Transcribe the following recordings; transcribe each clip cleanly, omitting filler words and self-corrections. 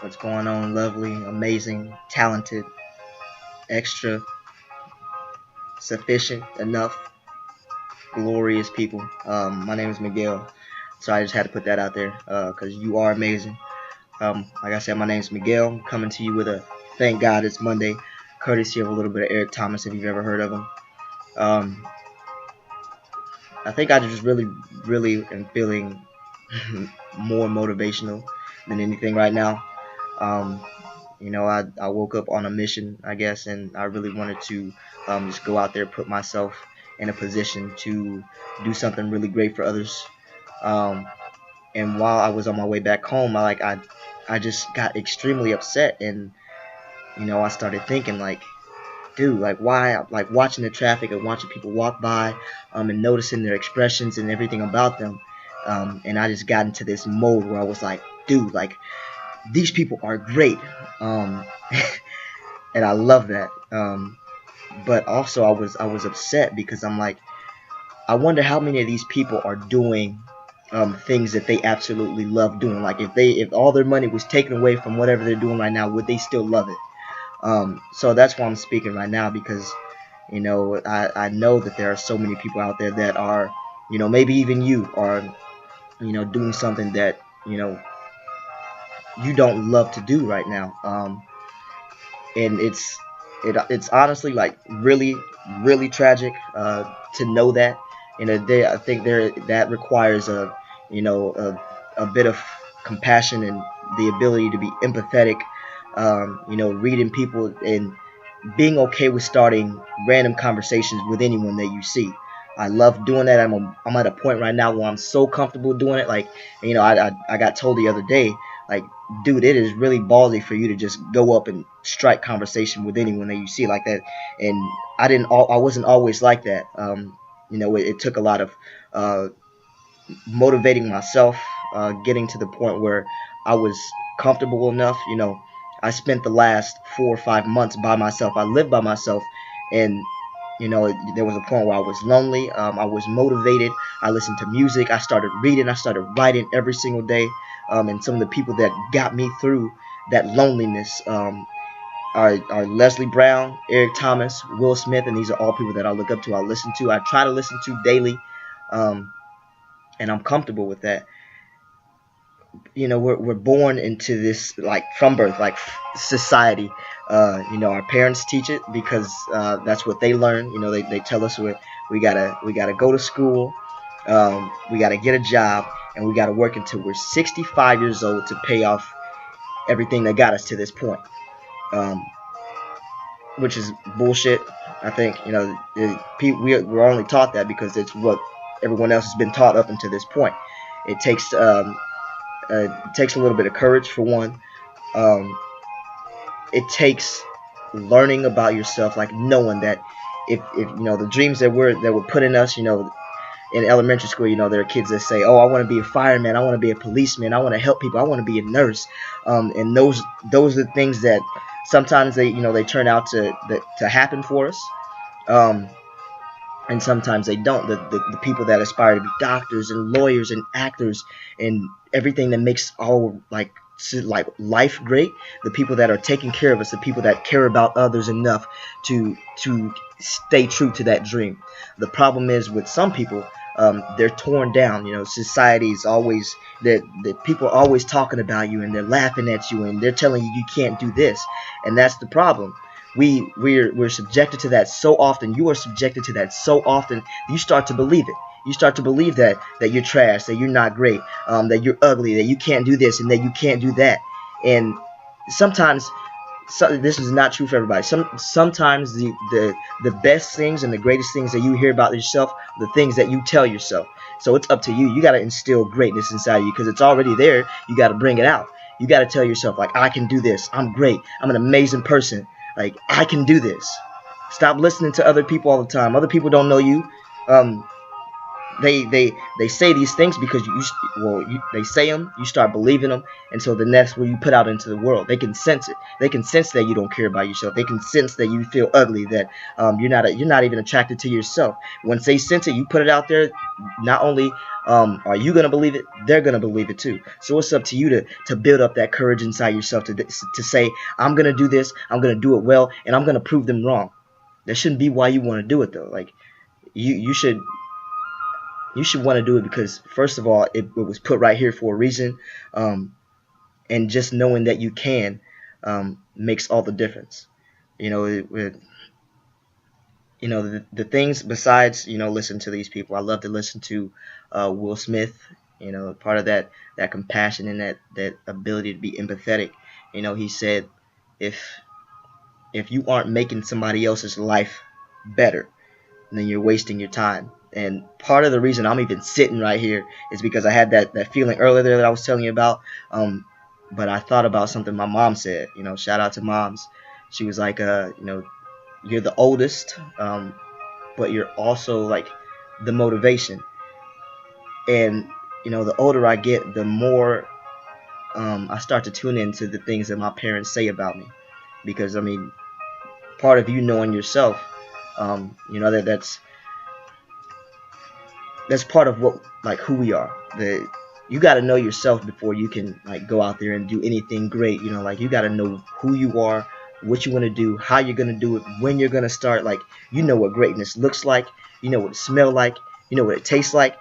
What's going on, lovely, amazing, talented, extra, sufficient, enough, glorious people? My name is Miguel, so I just had to put that out there because you are amazing. Like I said, my name is Miguel. I'm coming to you with a thank God it's Monday, courtesy of a little bit of Eric Thomas, if you've ever heard of him. Um, I think I just really am feeling more motivational than anything right now. Um, I woke up on a mission, I guess, and I really wanted to just go out there, put myself in a position to do something really great for others. Um, and while I was on my way back home, I just got extremely upset, and I started thinking like, dude, like why, like watching the traffic and watching people walk by, and noticing their expressions and everything about them, and I just got into this mode where I was like, dude, like these people are great. Um, and I love that. But also I was upset because I'm like, I wonder how many of these people are doing things that they absolutely love doing. Like if all their money was taken away from whatever they're doing right now, would they still love it? So that's why I'm speaking right now because I know that there are so many people out there that are maybe even you are doing something that you don't love to do right now. And it's honestly like really tragic to know that. I think there that requires a bit of compassion and the ability to be empathetic. Reading people and being okay with starting random conversations with anyone that you see. I love doing that. I'm at a point right now where I'm so comfortable doing it. Like, I got told the other day, like, dude, it is really ballsy for you to just go up and strike conversation with anyone that you see like that. And I wasn't always like that. It took a lot of uh, motivating myself, getting to the point where I was comfortable enough. I spent the last 4 or 5 months by myself. I lived by myself, and there was a point where I was lonely. I was motivated. I listened to music. I started reading. I started writing every single day. And some of the people that got me through that loneliness are Leslie Brown, Eric Thomas, Will Smith, and these are all people that I look up to. I listen to. I try to listen to daily, um, and I'm comfortable with that. We're born into this like from birth, like society. Our parents teach it because that's what they learn. They tell us we gotta go to school, we gotta get a job, and we gotta work until we're 65 years old to pay off everything that got us to this point, um, which is bullshit. I think we're only taught that because it's what everyone else has been taught up until this point. It takes a little bit of courage for one. Um, it takes learning about yourself, like knowing that if the dreams that were put in us, in elementary school, there are kids that say, "Oh, I want to be a fireman, I want to be a policeman, I want to help people, I want to be a nurse," and those are the things that sometimes they turn out to happen for us. Um, and sometimes they don't. The people that aspire to be doctors and lawyers and actors and everything that makes all like life great, the people that are taking care of us, the people that care about others enough to stay true to that dream. The problem is with some people, they're torn down. Society is always the people are always talking about you and they're laughing at you and they're telling you can't do this, and that's the problem. We're subjected to that so often. You are subjected to that so often. You start to believe it. You start to believe that you're trash, that you're not great, that you're ugly, that you can't do this and that you can't do that. And sometimes, this is not true for everybody. Sometimes the best things and the greatest things that you hear about yourself are the things that you tell yourself. So it's up to you. You got to instill greatness inside of you because it's already there. You got to bring it out. You got to tell yourself, like, I can do this. I'm great. I'm an amazing person. Like, I can do this. Stop listening to other people all the time. Other people don't know you. Um, they say these things because they say them, you start believing them, and so then that's what you put out into the world. They can sense it. They can sense that you don't care about yourself. They can sense that you feel ugly, that you're not even attracted to yourself. Once they sense it, you put it out there. Not only are you gonna believe it, they're gonna believe it too. So it's up to you to build up that courage inside yourself to say, I'm gonna do this, I'm gonna do it well, and I'm gonna prove them wrong. That shouldn't be why you want to do it though. Like you should want to do it because first of all, it was put right here for a reason, and just knowing that you can makes all the difference. You know, the things besides listen to these people. I love to listen to Will Smith. Part of that compassion and that ability to be empathetic. He said, if you aren't making somebody else's life better, then you're wasting your time. And part of the reason I'm even sitting right here is because I had that feeling earlier that I was telling you about. But I thought about something my mom said. Shout out to moms. She was like, you're the oldest, but you're also like the motivation. And the older I get, the more I start to tune into the things that my parents say about me. Because part of you knowing yourself, that's part of who we are. You got to know yourself before you can go out there and do anything great. You got to know who you are, what you want to do, how you're gonna do it, when you're gonna start. What greatness looks like, what it smells like, what it tastes like.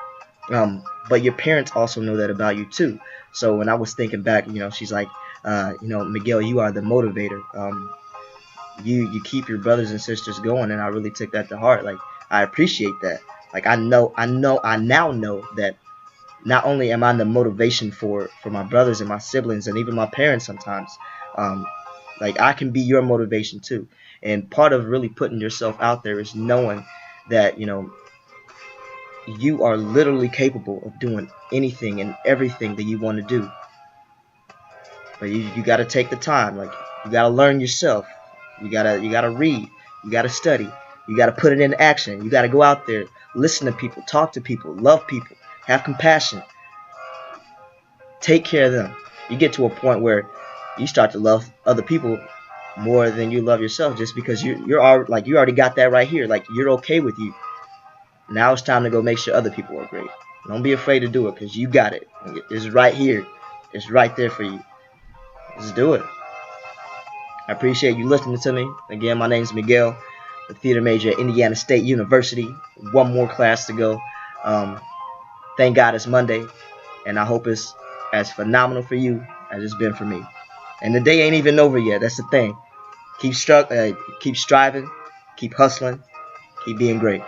But your parents also know that about you too. So when I was thinking back, she's like, Miguel, you are the motivator. You keep your brothers and sisters going, and I really took that to heart. I appreciate that. I now know that not only am I the motivation for my brothers and my siblings and even my parents sometimes, I can be your motivation too. And part of really putting yourself out there is knowing that you are literally capable of doing anything and everything that you want to do. But you got to take the time. You got to learn yourself. You got to read. You got to study. You got to put it into action. You got to go out there, listen to people, talk to people, love people, have compassion, take care of them. You get to a point where you start to love other people more than you love yourself, just because you already got that right here. You're okay with you. Now it's time to go make sure other people are great. Don't be afraid to do it, because you got it. It's right here. It's right there for you. Just do it. I appreciate you listening to me. Again, my name is Miguel, the theater major at Indiana State University. One more class to go. Thank God it's Monday, and I hope it's as phenomenal for you as it's been for me. And the day ain't even over yet. That's the thing. Keep striving, keep hustling, keep being great.